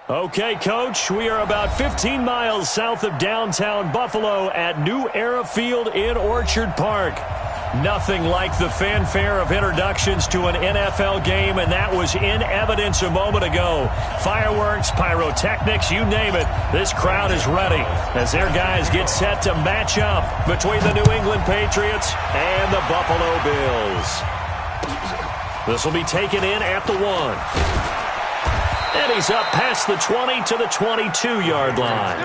Okay, Coach, we are about 15 miles south of downtown Buffalo at New Era Field in Orchard Park. Nothing like the fanfare of introductions to an NFL game, and that was in evidence a moment ago. Fireworks, pyrotechnics, you name it. This crowd is ready as their guys get set to match up between the New England Patriots and the Buffalo Bills. This will be taken in at the 1. And he's up past the 20 to the 22-yard line.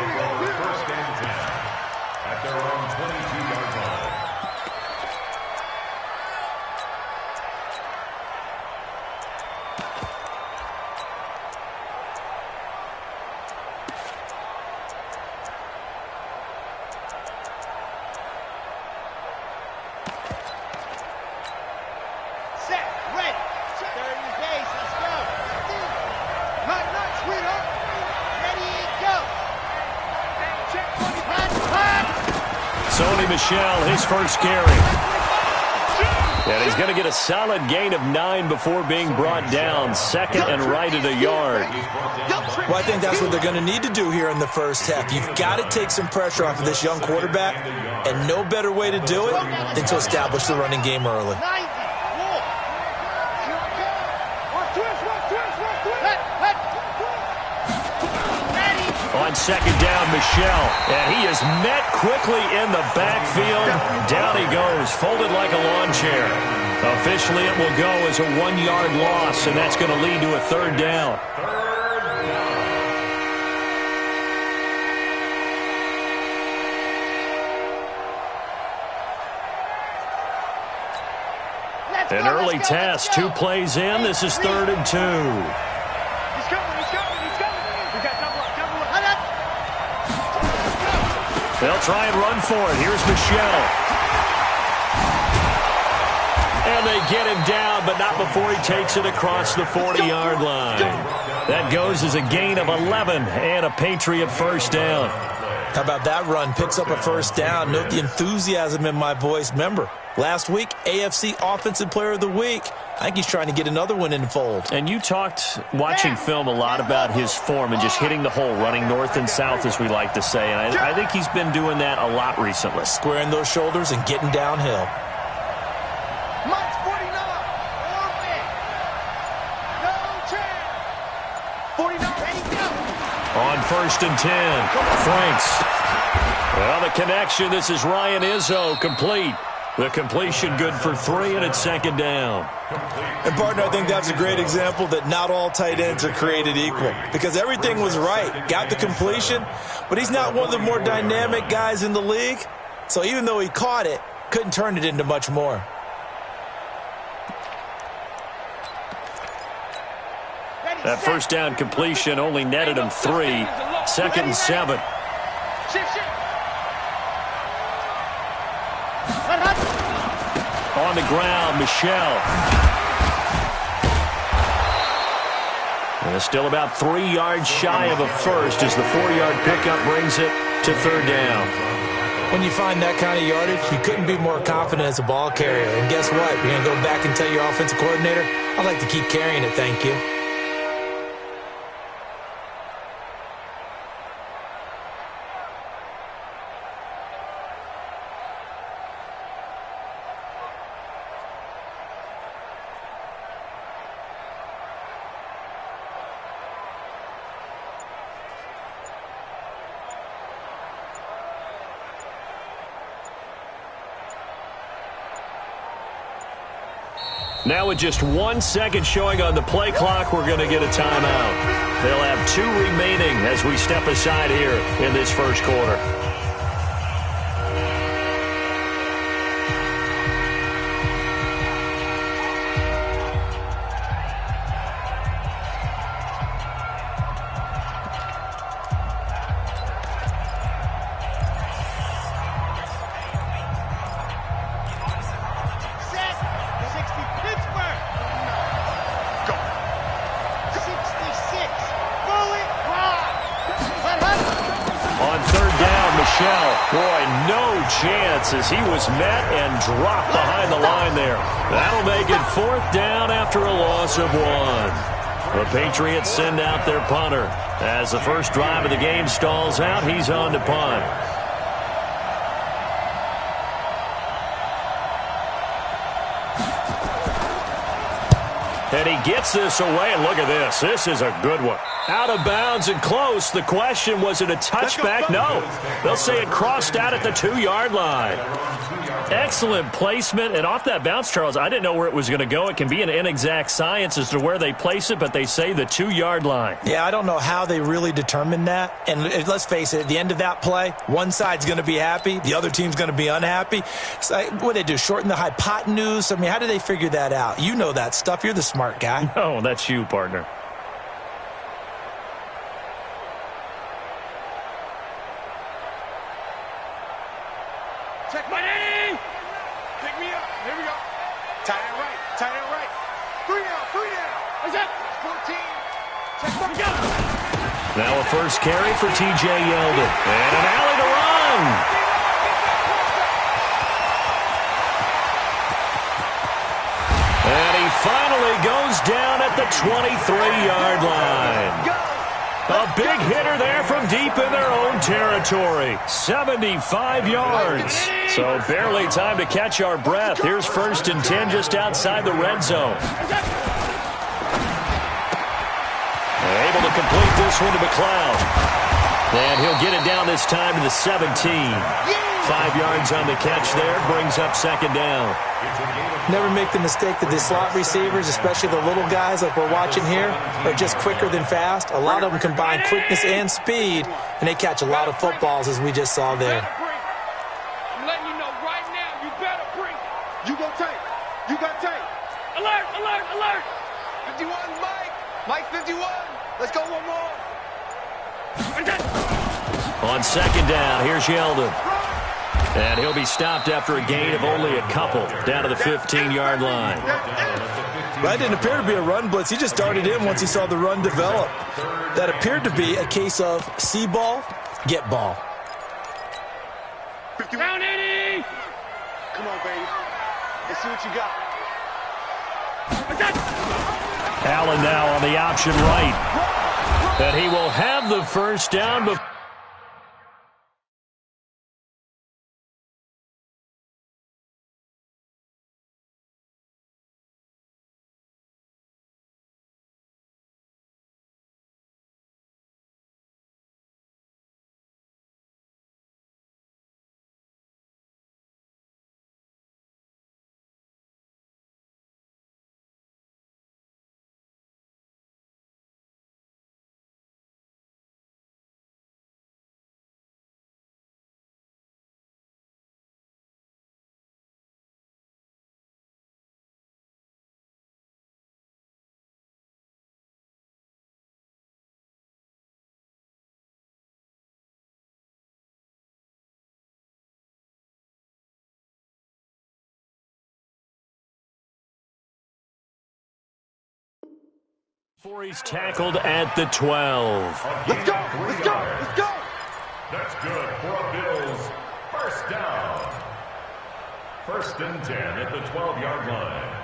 Michelle, his first carry. And he's going to get a solid gain of 9 before being brought down. Second and right at a yard. Well, I think that's what they're going to need to do here in the first half. You've got to take some pressure off of this young quarterback, and no better way to do it than to establish the running game early. On second down, Michelle, and he is met quickly in the backfield. Down he goes, folded like a lawn chair. Officially, it will go as a 1-yard loss, and that's going to lead to a third down. An early test, 2 plays in. This is 3rd and 2. They'll try and run for it. Here's Michelle. And they get him down, but not before he takes it across the 40-yard line. That goes as a gain of 11 and a Patriot first down. How about that run? Picks up a first down. Note the enthusiasm in my voice. Remember, last week, AFC Offensive Player of the Week. I think he's trying to get another one in the fold. And you talked, watching film, a lot about his form and just hitting the hole, running north and south, as we like to say. And I think he's been doing that a lot recently. Squaring those shoulders and getting downhill. On 1st and 10, Franks. Well, the connection, this is Ryan Izzo, complete. The completion good for 3, and it's 2nd down. And, partner, I think that's a great example that not all tight ends are created equal. Because everything was right. Got the completion, but he's not one of the more dynamic guys in the league. So even though he caught it, couldn't turn it into much more. That first down completion only netted him 3. 2nd and 7. On the ground, Michelle. And it's still about 3 yards shy of a first as the 4-yard pickup brings it to 3rd down. When you find that kind of yardage, you couldn't be more confident as a ball carrier. And guess what? You're going to go back and tell your offensive coordinator, I'd like to keep carrying it, thank you. Now with just 1 second showing on the play clock, we're going to get a timeout. They'll have 2 remaining as we step aside here in this first quarter. Boy, no chance as he was met and dropped behind the line there. That'll make it 4th down after a loss of 1. The Patriots send out their punter. As the first drive of the game stalls out, he's on to punt. And he gets this away, and look at this. This is a good one. Out of bounds and close. The question, was it a touchback? No. They'll say it crossed out at the 2-yard line. Excellent placement. And off that bounce, Charles, I didn't know where it was going to go. It can be an inexact science as to where they place it, but they say the 2-yard line. Yeah, I don't know how they really determined that. And let's face it, at the end of that play, one side's going to be happy, the other team's going to be unhappy. So what do they do, shorten the hypotenuse? I mean, how do they figure that out? You know that stuff. You're the smart guy. No, that's you, partner. Check my name. Pick me up. Here we go. Tight end right. Tight end right. 3 down. 3 down. What's that? 14. Check my gun. Now a first carry for T.J. Yeldon. And an alley to run. And he finally goes down at the 23-yard line. A big hitter there from deep in their own territory. 75 yards. So barely time to catch our breath. Here's 1st and 10 just outside the red zone. Able to complete this one to McLeod. And he'll get it down this time to the 17. 5 yards on the catch there. Brings up 2nd down. Never make the mistake that the slot receivers, especially the little guys like we're watching here, are just quicker than fast. A lot of them combine quickness and speed, and they catch a lot of footballs, as we just saw there. I'm letting you know right now, you better bring. You go tight. You got tight. Alert, alert, alert. 51, Mike. Mike 51. Let's go one more. On 2nd down, here's Yeldon. And he'll be stopped after a gain of only a couple, down to the 15-yard line. That didn't appear to be a run blitz. He just darted in once he saw the run develop. That appeared to be a case of see ball, get ball. Down 80. Come on, baby. Let's see what you got. Allen now on the option right. And he will have the first down before. Before he's tackled at the 12. Let's go, let's go, let's go. That's good for a Bills first down. 1st and 10 at the 12-yard line.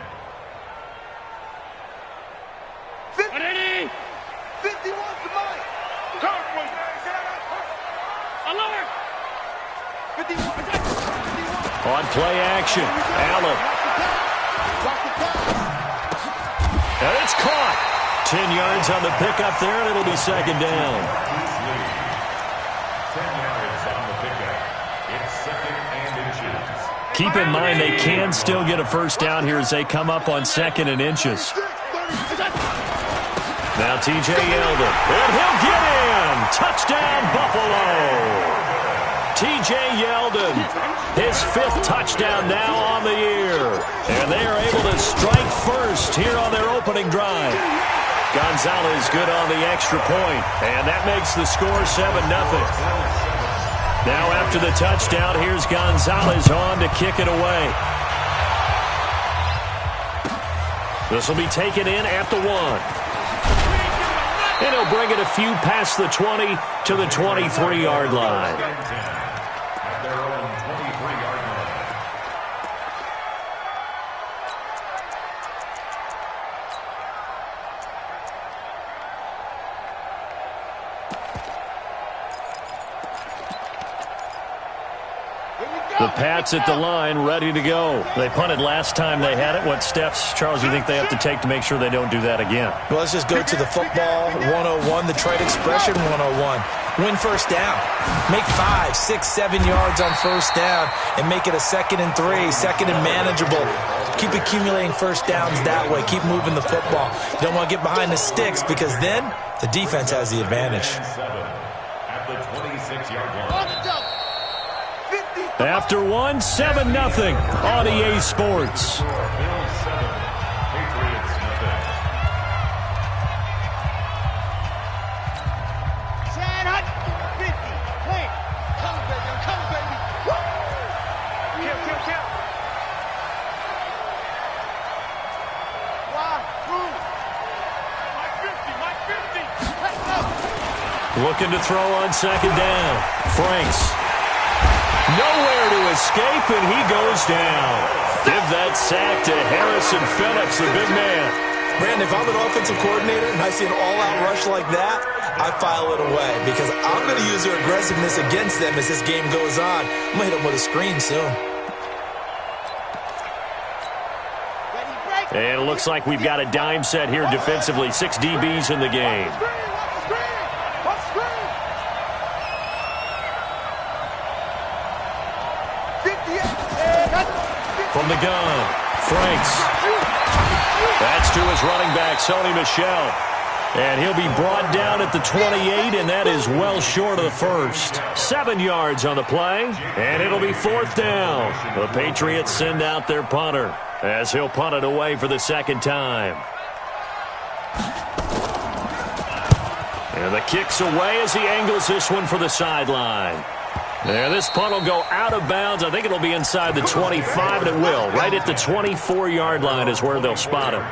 50. 51 to Mike. Alert. 51. On play action, Allen. And it's caught. 10 yards on the pickup there, and it'll be 2nd down. 10 yards on the pickup. It's 2nd and inches. Keep in mind they can still get a first down here as they come up on 2nd and inches. Now T.J. Yeldon, and he'll get in. Touchdown, Buffalo. T.J. Yeldon, his 5th touchdown now on the year. And they are able to strike first here on their opening drive. Gonzalez good on the extra point, and that makes the score 7-0. Now after the touchdown, here's Gonzalez on to kick it away. This will be taken in at the 1. And he'll bring it a few past the 20 to the 23-yard line. Pats at the line, ready to go. They punted last time they had it. What steps, Charles, do you think they have to take to make sure they don't do that again? Well, let's just go to the football 101, the trade expression 101. Win first down. Make 5, 6, 7 yards on first down and make it a 2nd and 3, 2nd and manageable. Keep accumulating first downs that way. Keep moving the football. You don't want to get behind the sticks because then the defense has the advantage. At the 26-yard line. After 1, 7-0 on EA Sports. Bills 7, Patriots nothing. Looking to throw on second down. Franks. Nowhere to escape, and he goes down. Give that sack to Harrison Phillips, the big man. Brandon, if I'm an offensive coordinator and I see an all-out rush like that, I file it away because I'm going to use their aggressiveness against them as this game goes on. I'm going to hit them with a screen soon. And it looks like we've got a dime set here defensively. 6 DBs in the game. From the gun, Franks. That's to his running back, Sony Michel. And he'll be brought down at the 28, and that is well short of the first. 7 yards on the play, and it'll be 4th down. The Patriots send out their punter as he'll punt it away for the 2nd time. And the kick's away as he angles this one for the sideline. There, this punt will go out of bounds. I think it'll be inside the 25, and it will. Right at the 24-yard line is where they'll spot him.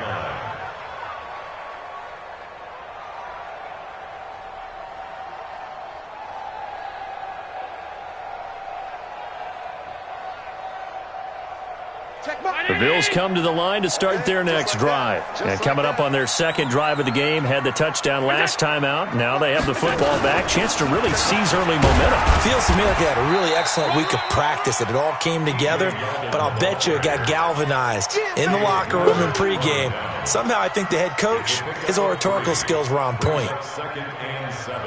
The Bills come to the line to start their next drive. And coming up on their 2nd drive of the game, had the touchdown last time out. Now they have the football back. Chance to really seize early momentum. Feels to me like they had a really excellent week of practice, that it all came together. But I'll bet you it got galvanized in the locker room in pregame. Somehow I think the head coach, his oratorical skills were on point. 2nd and 7.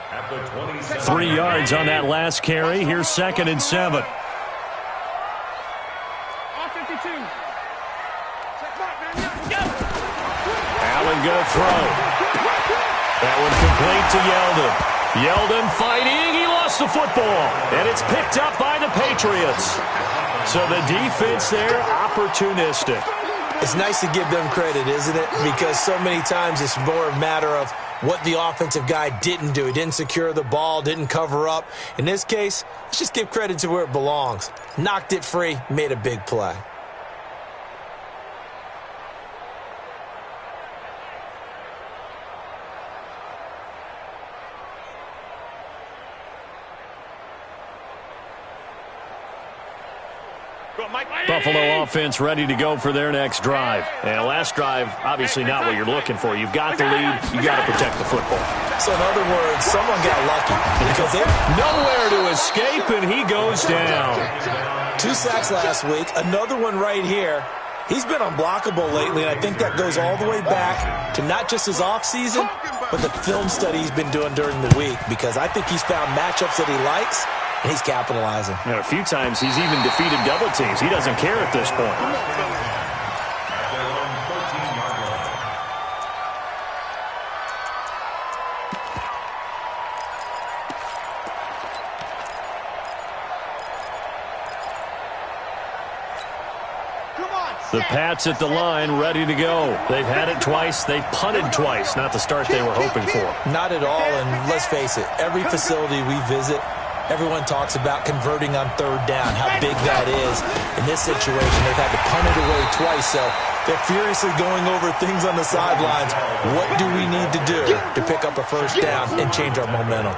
At the 27. 3 yards on that last carry. Here's 2nd and 7. Allen gonna throw. That one complete to Yeldon. Yeldon fighting. He lost the football. And it's picked up by the Patriots. So the defense there, opportunistic. It's nice to give them credit, isn't it? Because so many times it's more a matter of what the offensive guy didn't do. He didn't secure the ball, didn't cover up. In this case, let's just give credit to where it belongs. Knocked it free, made a big play. Buffalo offense ready to go for their next drive. And last drive, obviously not what you're looking for. You've got the lead. You got to protect the football. So in other words, someone got lucky because they nowhere to escape, and he goes down. 2 sacks last week, another one right here. He's been unblockable lately, and I think that goes all the way back to not just his offseason, but the film study he's been doing during the week, because I think he's found matchups that he likes, and he's capitalizing. And a few times he's even defeated double teams. He doesn't care at this point. The Pats at the line, ready to go. They've had it twice. They've punted twice. Not the start they were hoping for. Not at all, and let's face it, every facility we visit, everyone talks about converting on 3rd down, how big that is. In this situation, they've had to punt it away twice, so they're furiously going over things on the sidelines. What do we need to do to pick up a first down and change our momentum?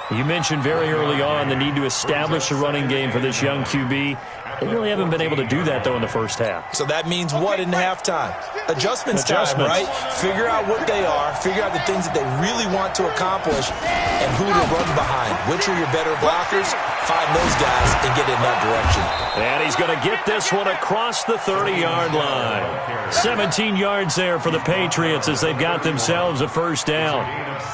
You mentioned very early on the need to establish a running game for this young QB. They really haven't been able to do that, though, in the first half. So that means what in halftime? Adjustments time, right? Figure out what they are, figure out the things that they really want to accomplish, and who to run behind. Which are your better blockers? Find those guys and get in that direction. And he's going to get this one across the 30-yard line. 17 yards there for the Patriots as they've got themselves a first down.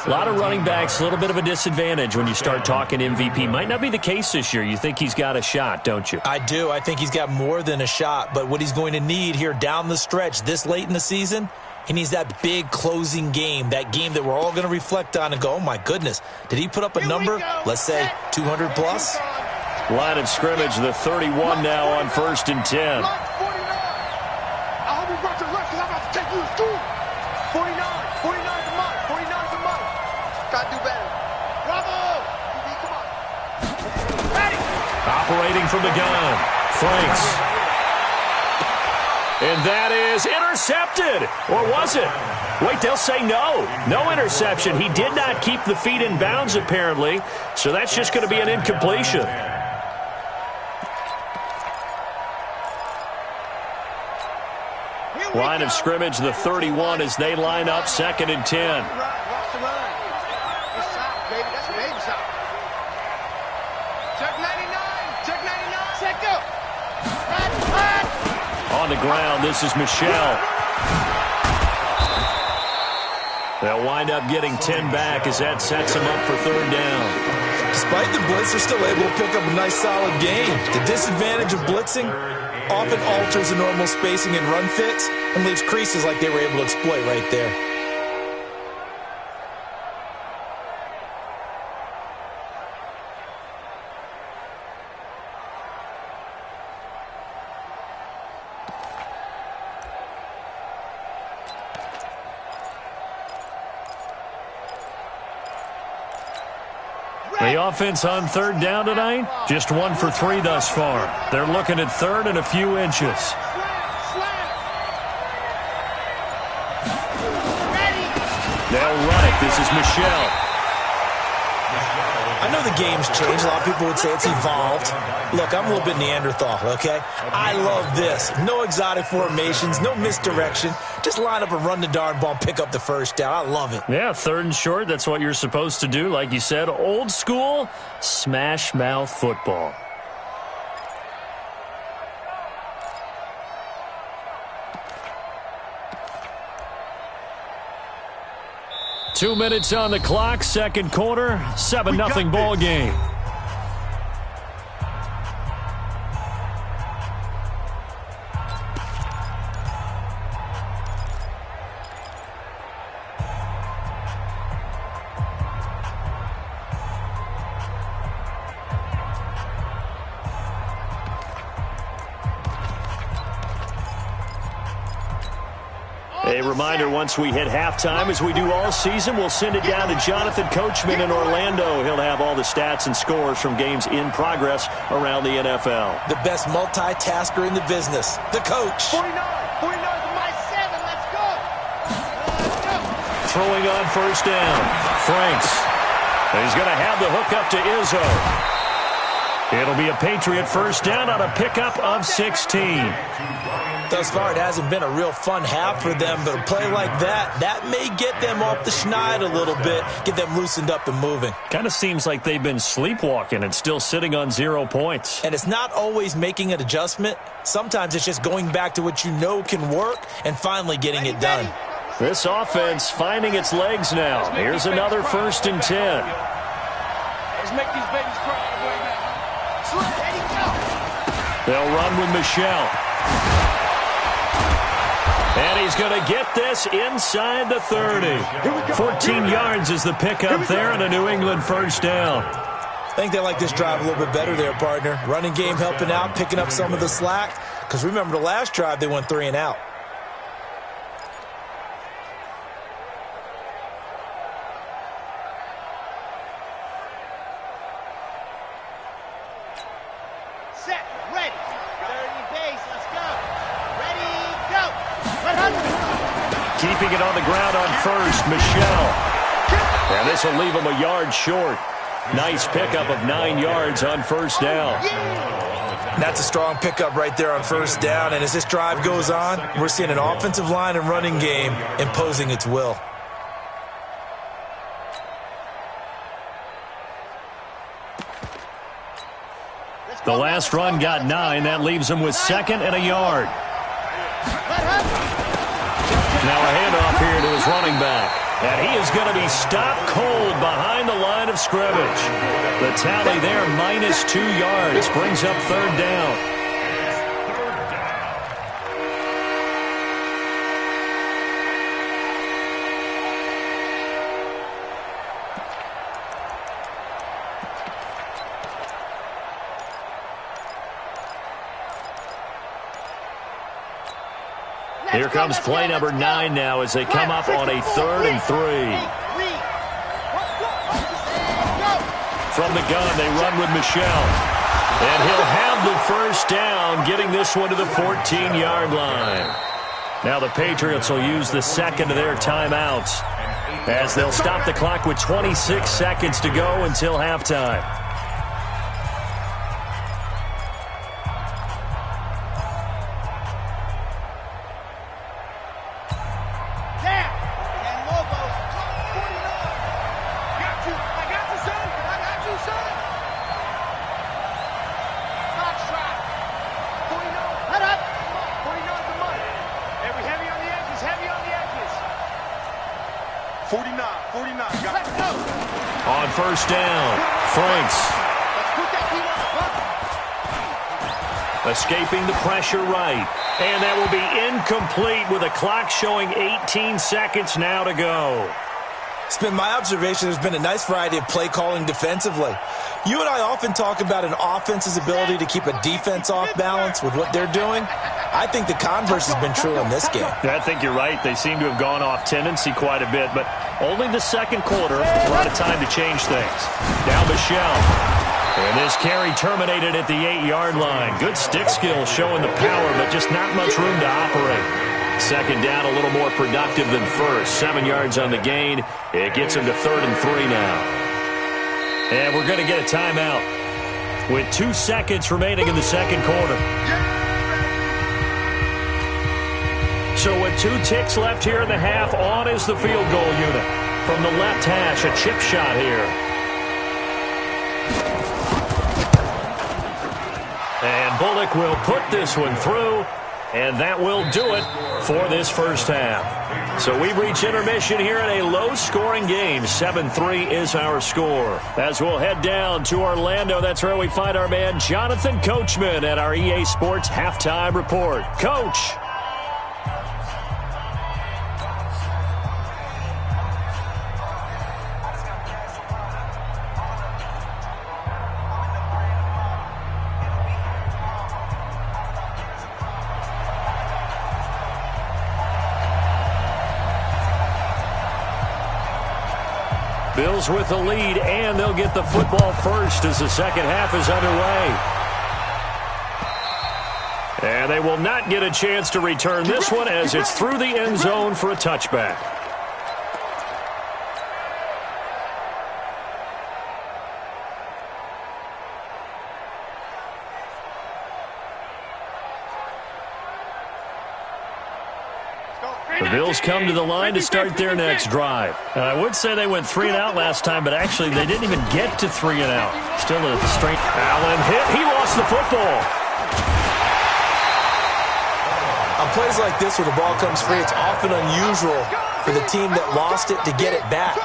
A lot of running backs, a little bit of a disadvantage when you start talking MVP. Might not be the case this year. You think he's got a shot, don't you? I do. I think he's got more than a shot. But what he's going to need here down the stretch this late in the season, he needs that big closing game, that game that we're all going to reflect on and go, oh, my goodness, did he put up a number, let's say, 200 plus? Line of scrimmage, the 31 now on 1st and 10. I hope you brought your left because I'm about to take you to school. 49 is a month. 49 is a month. Gotta do better. Bravo! Come on. Ready! Operating from the gun, Franks. And that is intercepted. Or was it? Wait, they'll say no. No interception. He did not keep the feet in bounds, apparently. So that's just going to be an incompletion. Line of scrimmage, the 31 as they line up 2nd and 10. Watch the run. It's shot, baby. That's a baby shot. Check 99. Check 99. Check up. On the ground, this is Michelle. They'll wind up getting 10 back as that sets them up for 3rd down. Despite the blitz, they're still able to pick up a nice, solid game. The disadvantage of blitzing often alters the normal spacing and run fits and leaves creases like they were able to exploit right there. The offense on 3rd down tonight, just 1 for 3 thus far. They're looking at 3rd and a few inches. They'll run it. This is Michelle. I know the game's changed. A lot of people would say it's evolved. Look, I'm a little bit Neanderthal, okay? I love this. No exotic formations, no misdirection. Just line up and run the darn ball and pick up the first down. I love it. Yeah, 3rd and short. That's what you're supposed to do. Like you said, old school, smash mouth football. Two minutes on the clock, 2nd quarter, 7-0 ball game. A reminder, once we hit halftime, as we do all season, we'll send it down to Jonathan Coachman in Orlando. He'll have all the stats and scores from games in progress around the NFL. The best multitasker in the business, the coach. 49 to my 7. Let's go. Throwing on 1st down, Franks. And he's going to have the hook up to Izzo. It'll be a Patriot 1st down on a pickup of 16. Thus far, it hasn't been a real fun half for them, but a play like that may get them off the schneid a little bit, get them loosened up and moving. Kind of seems like they've been sleepwalking and still sitting on 0 points. And it's not always making an adjustment. Sometimes it's just going back to what you know can work and finally getting it done. This offense finding its legs now. Here's another 1st and 10. Let's make these babies cry. They'll run with Michelle. And he's going to get this inside the 30. 14 yards is the pickup there and a New England 1st down. I think they like this drive a little bit better there, partner. Running game helping out, picking up some of the slack. Because remember the last drive, they went 3 and out. Set, ready. 30 base, let's go. Ready, go. Keeping it on the ground on 1st, Michelle. And this will leave him a yard short. Nice pickup of 9 yards on 1st down. That's a strong pickup right there on first down, and as this drive goes on, we're seeing an offensive line and running game imposing its will. The last run got 9. That leaves him with 2nd and a yard. Now a handoff here to his running back. And he is going to be stopped cold behind the line of scrimmage. The tally there, -2 yards, brings up 3rd down. Here comes play number 9 now as they come up on a 3rd and 3. From the gun, they run with Michel. And he'll have the first down, getting this one to the 14-yard line. Now the Patriots will use the second of their timeouts as they'll stop the clock with 26 seconds to go until halftime. On first down, Franks. Escaping the pressure right. And that will be incomplete with a clock showing 18 seconds now to go. It's been my observation there's been a nice variety of play calling defensively. You and I often talk about an offense's ability to keep a defense off balance with what they're doing. I think the converse has been true in this game. I think you're right. They seem to have gone off tendency quite a bit, but only the second quarter. A lot of time to change things. Now Michel. And this carry terminated at the 8-yard line. Good stick skill showing the power, but just not much room to operate. Second down, a little more productive than first. 7 yards on the gain. It gets him to 3rd and 3 now. And we're going to get a timeout with 2 seconds remaining in the second quarter. So with 2 ticks left here in the half, on is the field goal unit. From the left hash, a chip shot here. And Bullock will put this one through, and that will do it for this first half. So we've reached intermission here in a low-scoring game. 7-3 is our score. As we'll head down to Orlando, that's where we find our man Jonathan Coachman at our EA Sports Halftime Report. Coach. Bills with the lead, and they'll get the football first as the second half is underway. And they will not get a chance to return this one as it's through the end zone for a touchback. The Bills come to the line to start their next drive. I would say they went 3 and out last time, but actually they didn't even get to 3 and out. Still a straight. Allen hit. He lost the football. On plays like this where the ball comes free, it's often unusual for the team that lost it to get it back.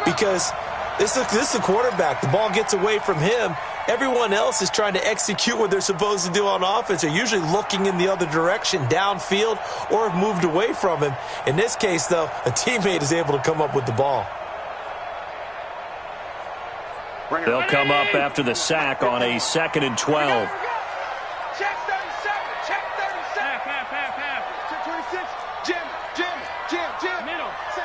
Because this is the quarterback. The ball gets away from him. Everyone else is trying to execute what they're supposed to do on offense. They're usually looking in the other direction, downfield, or have moved away from him. In this case, though, a teammate is able to come up with the ball. They'll come up after the sack on a 2nd and 12. Check 37. Check 37. Half. Check 26. Jim. Middle. Set.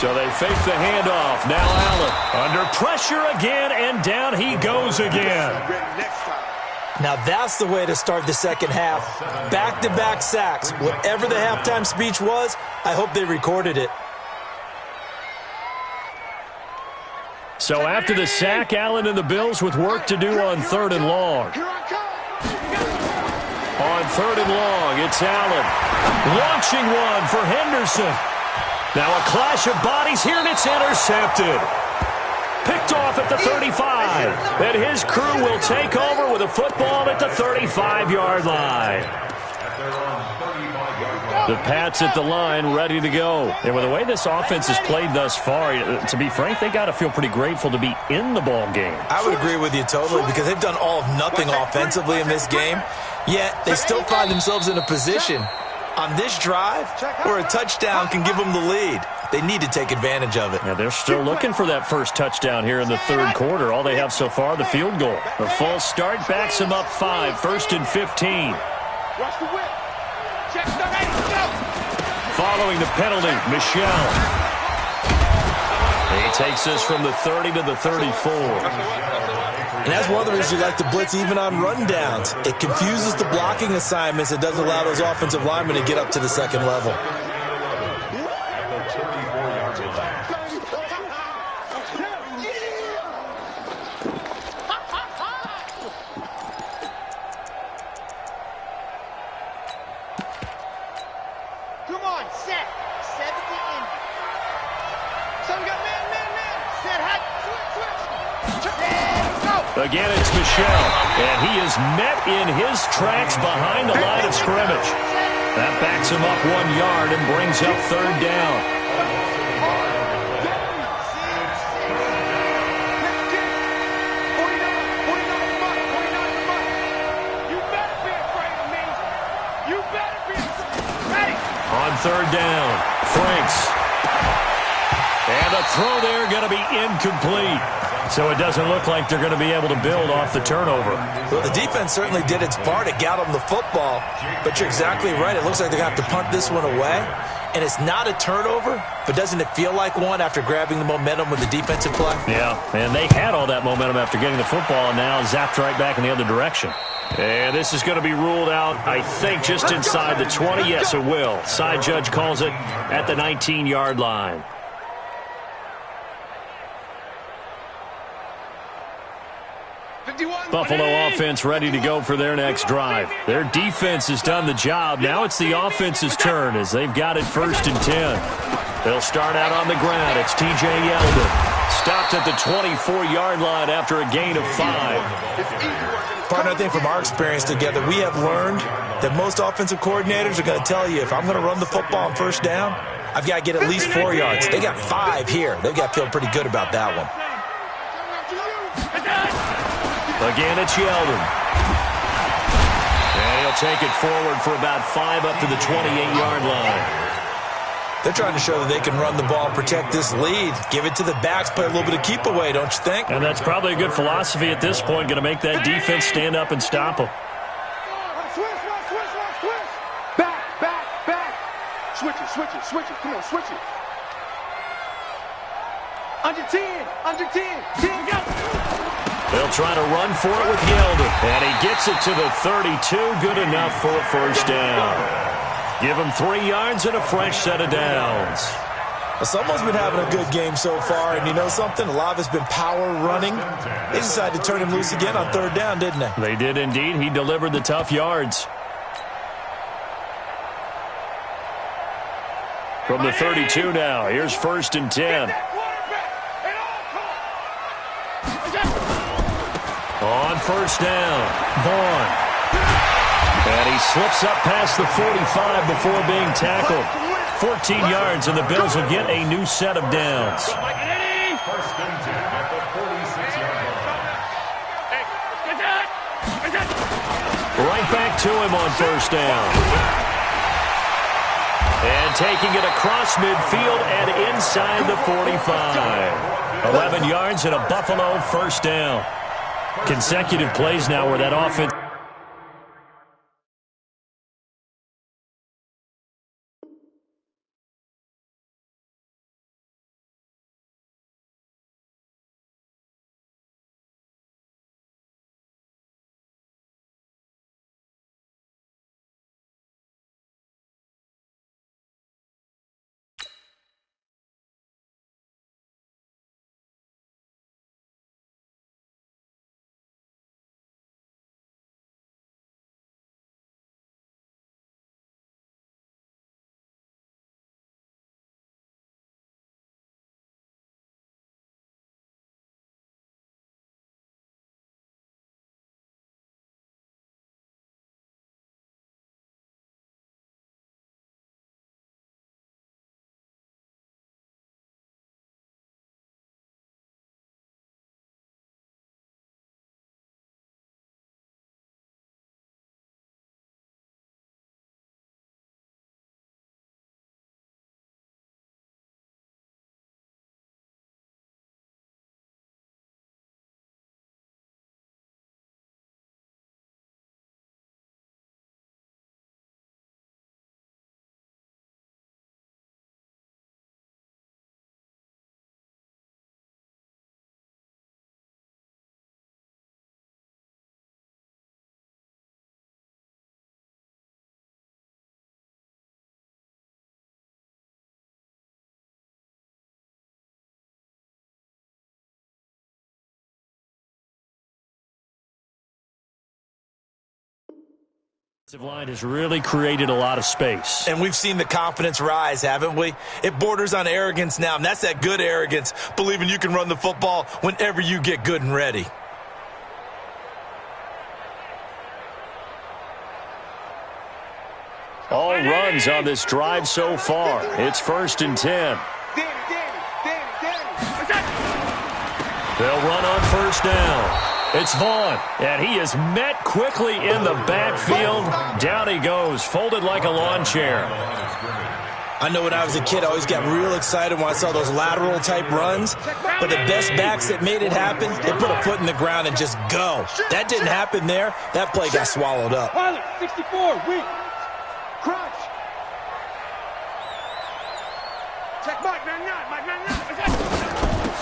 So they fake the handoff. Now Allen under pressure again, and down he goes again. Now that's the way to start the second half. Back-to-back sacks. Whatever the halftime speech was, I hope they recorded it. So after the sack, Allen and the Bills with work to do on 3rd and long. On 3rd and long, it's Allen. Launching one for Henderson. Now a clash of bodies here, and it's intercepted. Picked off at the 35. And his crew will take over with a football at the 35-yard line. The Pats at the line, ready to go. And with the way this offense has played thus far, to be frank, they got to feel pretty grateful to be in the ball game. I would agree with you totally, because they've done all of nothing offensively in this game, yet they still find themselves in a position on this drive where a touchdown can give them the lead. They need to take advantage of it. Yeah, they're still looking for that first touchdown here in the 3rd quarter. All they have so far, the field goal. The false start backs them up 5, 1st and 15. Watch the whip. Check the right. Following the penalty, Michelle. He takes this from the 30 to the 34. And that's one of the reasons you like to blitz even on rundowns. It confuses the blocking assignments. It doesn't allow those offensive linemen to get up to the 2nd level. Come on, set. 70 in. So we got man. Set, hot, switch. Go. Again, it's Michelle, and he is met in his tracks behind the line of scrimmage. That backs him up 1 yard and brings up 3rd down. On 3rd down, Franks. And the throw there going to be incomplete. So it doesn't look like they're going to be able to build off the turnover. Well, the defense certainly did its part. It got them the football. But you're exactly right. It looks like they're going to have to punt this one away. And it's not a turnover, but doesn't it feel like one after grabbing the momentum with the defensive play? Yeah, and they had all that momentum after getting the football, and now zapped right back in the other direction. And this is going to be ruled out, I think, just inside the 20. Yes, it will. Side judge calls it at the 19-yard line. Buffalo offense ready to go for their next drive. Their defense has done the job. Now it's the offense's turn as they've got it 1st and 10. They'll start out on the ground. It's T.J. Yeldon. Stopped at the 24-yard line after a gain of 5. Partner, I think from our experience together, we have learned that most offensive coordinators are going to tell you, if I'm going to run the football on 1st down, I've got to get at least 4 yards. They got 5 here. They've got to feel pretty good about that one. Again, it's Yeldon. And he'll take it forward for about 5 up to the 28-yard line. They're trying to show that they can run the ball, protect this lead, give it to the backs, play a little bit of keep away, don't you think? And that's probably a good philosophy at this point, going to make that defense stand up and stop them. Switch. Back. Switch it. Come on, switch it. Under 10. 10, go. They'll try to run for it with Yeldon. And he gets it to the 32. Good enough for a 1st down. Give him 3 yards and a fresh set of downs. Well, someone's been having a good game so far, and you know something? A lot of it's been power running. They decided to turn him loose again on 3rd down, didn't they? They did indeed. He delivered the tough yards. From the 32 now, here's 1st and 10. On 1st down, Vaughn. And he slips up past the 45 before being tackled. 14 yards, and the Bills will get a new set of downs. 1st and 10 at the 46-yard line. Right back to him on 1st down. And taking it across midfield and inside the 45. 11 yards and a Buffalo 1st down. Consecutive plays now where that offense The line has really created a lot of space. And we've seen the confidence rise, haven't we? It borders on arrogance now, and that's that good arrogance, believing you can run the football whenever you get good and ready. All runs on this drive so far. It's 1st and 10. They'll run on 1st down. It's Vaughn, and he is met quickly in the backfield. Down he goes, folded like a lawn chair. I know when I was a kid, I always got real excited when I saw those lateral-type runs. But the best backs that made it happen, they put a foot in the ground and just go. That didn't happen there. That play got swallowed up. 64, weak. Crunch. Check Mike 99, Mike 99.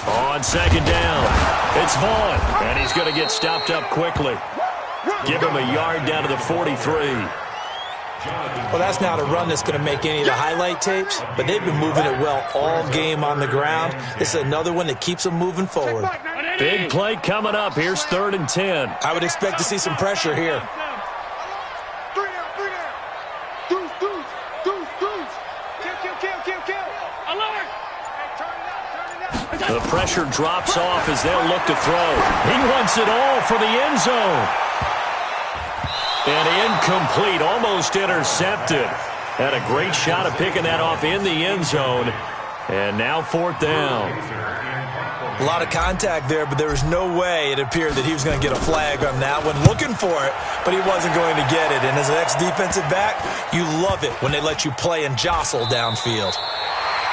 On 2nd down, it's Vaughn, and he's going to get stopped up quickly. Give him a yard down to the 43. Well, that's not a run that's going to make any of the highlight tapes, but they've been moving it well all game on the ground. This is another one that keeps them moving forward. Big play coming up. Here's 3rd and 10. I would expect to see some pressure here. The pressure drops off as they'll look to throw. He wants it all for the end zone. And incomplete, almost intercepted. Had a great shot of picking that off in the end zone. And now 4th down. A lot of contact there, but there was no way it appeared that he was going to get a flag on that one. Looking for it, but he wasn't going to get it. And as an ex-defensive back, you love it when they let you play and jostle downfield.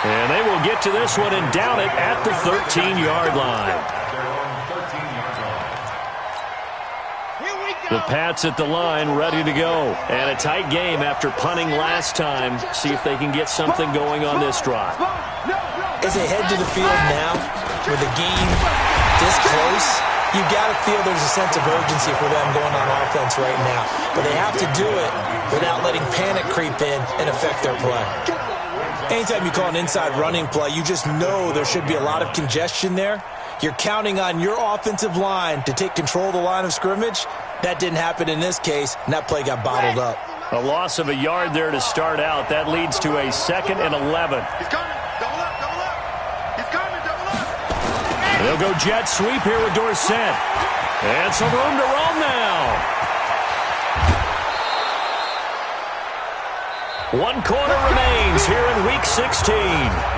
And they will get to this one and down it at the 13-yard line. The Pats at the line, ready to go. And a tight game after punting last time. See if they can get something going on this drive. As they head to the field now, with the game this close, you've got to feel there's a sense of urgency for them going on offense right now. But they have to do it without letting panic creep in and affect their play. Anytime you call an inside running play, you just know there should be a lot of congestion there. You're counting on your offensive line to take control of the line of scrimmage. That didn't happen in this case, and that play got bottled up. A loss of a yard there to start out. That leads to a 2nd and 11. He's coming. Double up, double up. He's coming, double up. They'll go jet sweep here with Dorsett. And some room to roam now. 1 quarter remains here in Week 16.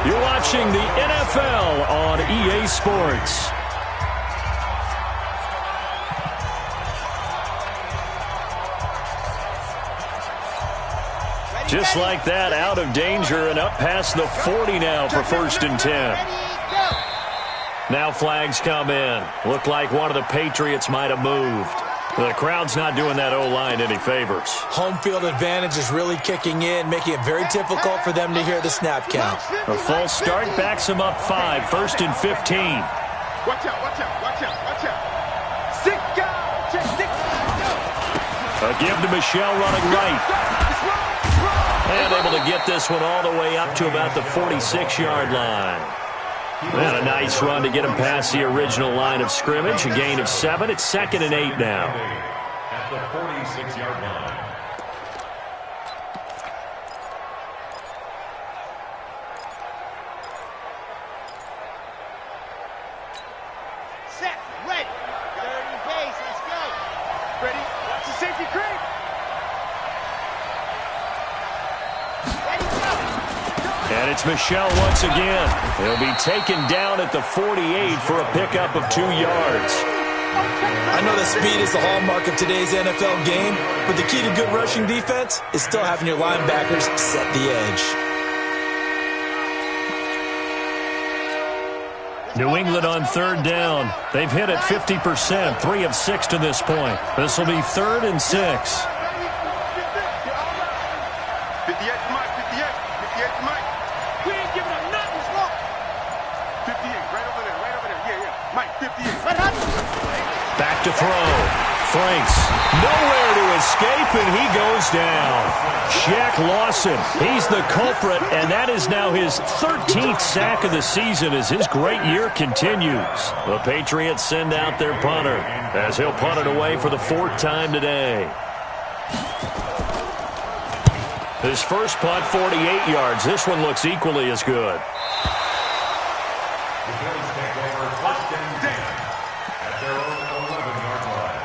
You're watching the NFL on EA Sports. Just like that, out of danger and up past the 40 now for 1st and 10. Now flags come in. Looked like one of the Patriots might have moved. The crowd's not doing that O-line any favors. Home field advantage is really kicking in, making it very difficult for them to hear the snap count. A false start backs them up 5, 1st and 15. Watch out, watch out, watch out, watch out. 6 guys, check 6 guys. A give to Michelle running right. And able to get this one all the way up to about the 46-yard line. And a nice run to get him past the original line of scrimmage. A gain of 7. It's 2nd and 8 now. At the 46-yard line. Set, ready. 30 pace, let's go. Ready, watch the safety creep. Ready, go. And it's Michelle once again. He'll be taken down at the 48 for a pickup of 2 yards. I know that speed is the hallmark of today's NFL game, but the key to good rushing defense is still having your linebackers set the edge. New England on 3rd down. They've hit it 50%, 3 of 6 to this point. This will be 3rd and 6. 58 to Mike, 58 to Mike. We ain't giving him nothing, slow. 58, right over there, yeah, yeah. Mike, 58. Back to throw. Franks, nowhere to escape, and he goes down. Shaq Lawson, he's the culprit, and that is now his 13th sack of the season as his great year continues. The Patriots send out their punter as he'll punt it away for the 4th time today. His first punt, 48 yards. This one looks equally as good. The Bills take over 1st and 10 at their own 11-yard line.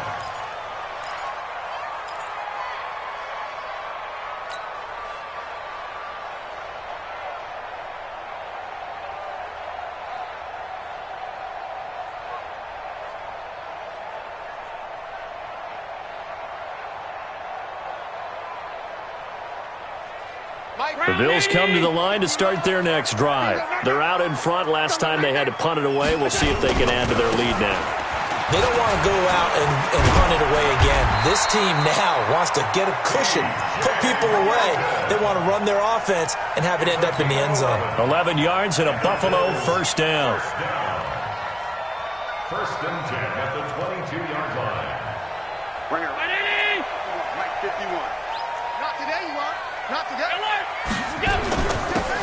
The Bills come to the line to start their next drive. They're out in front. Last time they had to punt it away. We'll see if they can add to their lead now. They don't want to go out and punt it away again. This team now wants to get a cushion, put people away. They want to run their offense and have it end up in the end zone. 11 yards and a Buffalo first down. 1st and 10 at the 22-yard line. Bring her. Right 51. Not today, you are. Not today.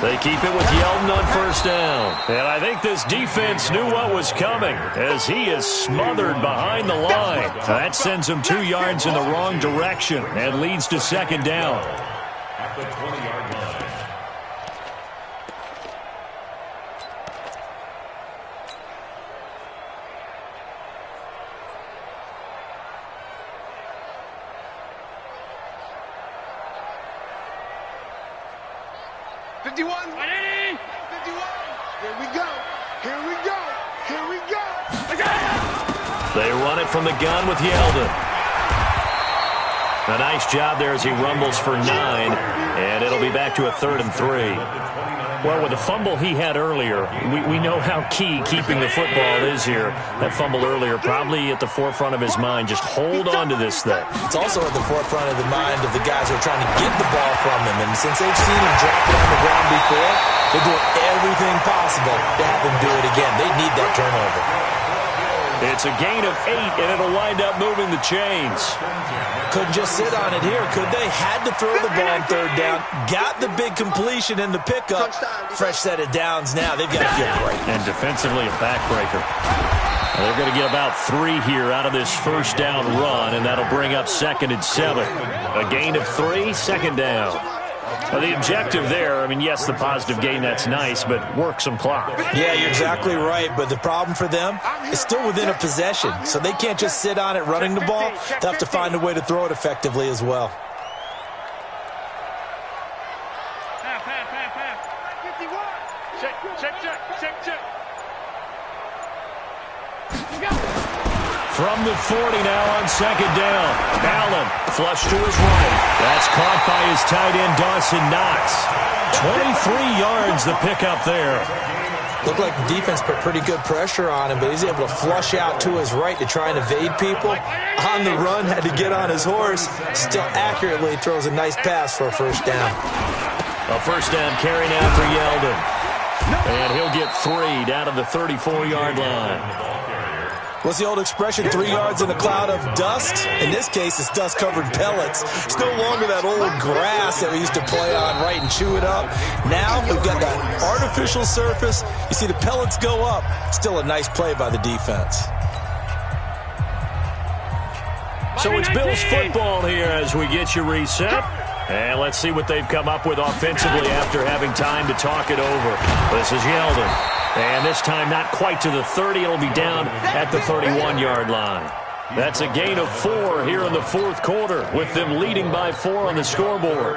They keep it with Yeldon on first down. And I think this defense knew what was coming as he is smothered behind the line. That sends him 2 yards in the wrong direction and leads to second down. At the 20-yard line. They run it from the gun with Yeldon. A nice job there as he rumbles for 9, and it'll be back to a 3rd and 3. Well, with the fumble he had earlier, we know how key keeping the football is here. That fumble earlier probably at the forefront of his mind. Just hold on to this thing. It's also at the forefront of the mind of the guys who are trying to get the ball from him. And since they've seen him drop it on the ground before, they're doing everything possible to have him do it again. They need that turnover. It's a gain of 8, and it'll wind up moving the chains. Couldn't just sit on it here, could they? Had to throw the ball on 3rd down. Got the big completion in the pickup. Fresh set of downs now. They've got to feel great. And defensively, a backbreaker. They're going to get about 3 here out of this first down run, and that'll bring up 2nd and 7. A gain of 3, 2nd down. Well, the objective there, I mean, yes, the positive gain, that's nice, but work some clock. Yeah, you're exactly right, but the problem for them is still within a possession, so they can't just sit on it running the ball. They'll have to find a way to throw it effectively as well. From the 40 now on 2nd down. Allen flush to his right. That's caught by his tight end, Dawson Knox. 23 yards the pickup there. Looked like the defense put pretty good pressure on him, but he's able to flush out to his right to try and evade people. On the run, had to get on his horse. Still accurately throws a nice pass for a first down. A first down carry now for Yeldon. And he'll get 3 down to the 34-yard line. What's the old expression, 3 yards in a cloud of dust? In this case, it's dust-covered pellets. It's no longer that old grass that we used to play on, right, and chew it up. Now we've got that artificial surface. You see the pellets go up. Still a nice play by the defense. So it's Bills football here as we get you reset. And let's see what they've come up with offensively after having time to talk it over. This is Yeldon. And this time not quite to the 30. It'll be down at the 31-yard line. That's a gain of 4 here in the 4th quarter, with them leading by 4 on the scoreboard.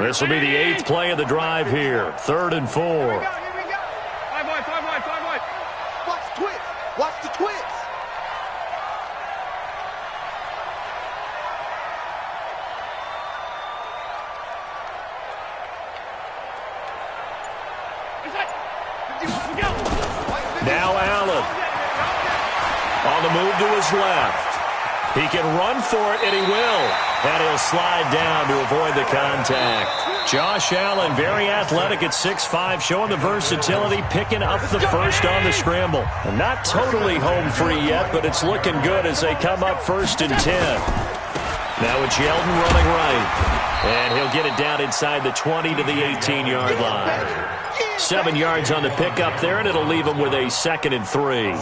This will be the 8th play of the drive here. 3rd and 4. Here we go. 5 wide. Watch the twist. Watch the twist. Now Allen. On the move to his left. He can run for it, and he will. And he'll slide down to avoid the contact. Josh Allen, very athletic at 6'5", showing the versatility, picking up the first on the scramble. And not totally home free yet, but it's looking good as they come up 1st and 10. Now it's Yeldon running right. And he'll get it down inside the 20 to the 18-yard line. 7 yards on the pickup there, and it'll leave him with a 2nd and 3.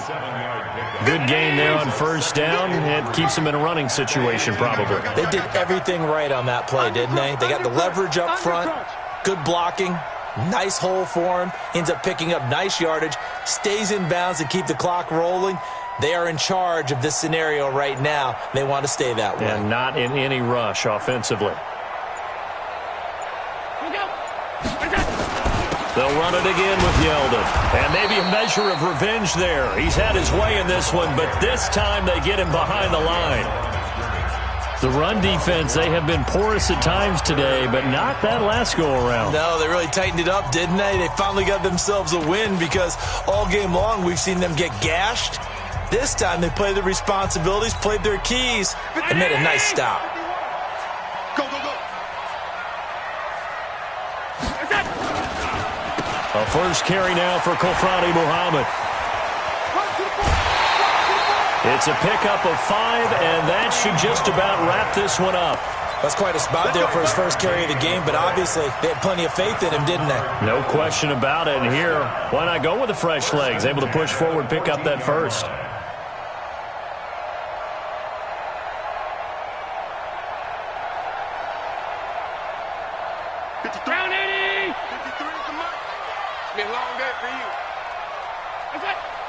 Good gain there on first down. It keeps him in a running situation, probably. They did everything right on that play, didn't they? They got the leverage up front, good blocking, nice hole for him, ends up picking up nice yardage, stays in bounds to keep the clock rolling. They are in charge of this scenario right now. They want to stay that way. And not in any rush offensively. They'll run it again with Yeldon. And maybe a measure of revenge there. He's had his way in this one, but this time they get him behind the line. The run defense, they have been porous at times today, but not that last go-around. No, they really tightened it up, didn't they? They finally got themselves a win because all game long we've seen them get gashed. This time they played their responsibilities, played their keys, and made a nice stop. Go, go, go. A first carry now for Kofrani Muhammad. It's a pickup of 5, and that should just about wrap this one up. That's quite a spot there for his first carry of the game, but obviously they had plenty of faith in him, didn't they? No question about it. And here, why not go with the fresh legs? Able to push forward, pick up that first.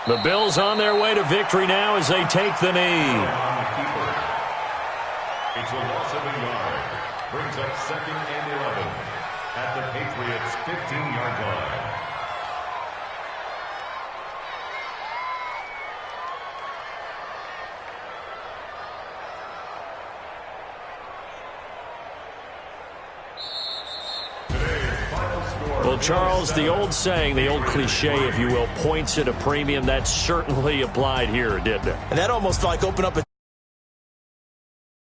The Bills on their way to victory now as they take the knee. It's a loss of a yard. Brings up 2nd and 11 at the Patriots' 15-yard line. Well, Charles, the old saying, the old cliche, if you will, points at a premium, that certainly applied here, didn't it? And that almost like opened up a